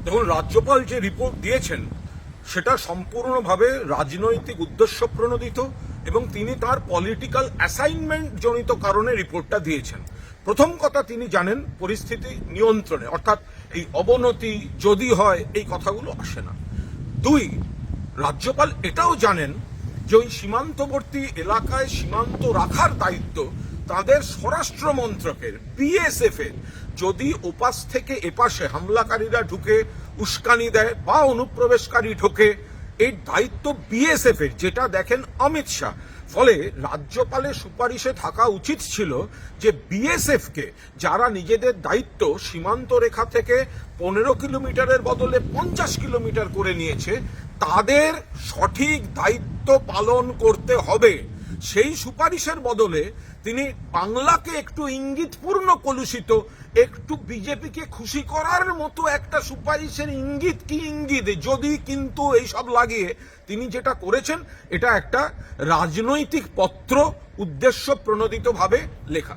দেখুন, রাজ্যপাল যে রিপোর্ট দিয়েছেন সেটা সম্পূর্ণভাবে রাজনৈতিক উদ্দেশ্য প্রণোদিত এবং তিনি তার পলিটিক্যাল অ্যাসাইনমেন্ট জনিত কারণে রিপোর্টটা দিয়েছেন। প্রথম কথা, তিনি জানেন পরিস্থিতি নিয়ন্ত্রণে, অর্থাৎ এই অবনতি যদি হয় এই কথাগুলো আসে না। দুই, রাজ্যপাল এটাও জানেন যে ওই সীমান্তবর্তী এলাকায় সীমান্ত রাখার দায়িত্ব তাদের স্বরাষ্ট্র মন্ত্রকের, বিএসএফ এর। যদি ওপাশ থেকে এপাশে হামলাকারীরা ঢুকে উস্কানি দেয় বা অনুপ্রবেশকারী ঢোকে, এই দায়িত্ব বিএসএফ এর, যেটা দেখেন অমিত শাহ। ফলে রাজ্যপালের সুপারিশে থাকা উচিত ছিল যে বিএসএফ কে, যারা নিজেদের দায়িত্ব সীমান্ত রেখা থেকে 15 কিলোমিটারের বদলে 50 কিলোমিটার করে নিয়েছে, তাদের সঠিক দায়িত্ব পালন করতে হবে। সেই সুপারিশের বদলে তিনি বাংলাকে একটু ইঙ্গিতপূর্ণ কলুষিত, একটু বিজেপিকে খুশি করার মতো একটা সুপারিশের ইঙ্গিত কি ইঙ্গিত, যদি কিন্তু এইসব লাগিয়ে তিনি যেটা করেছেন এটা একটা রাজনৈতিক পত্র, উদ্দেশ্য প্রণোদিতভাবে লেখা।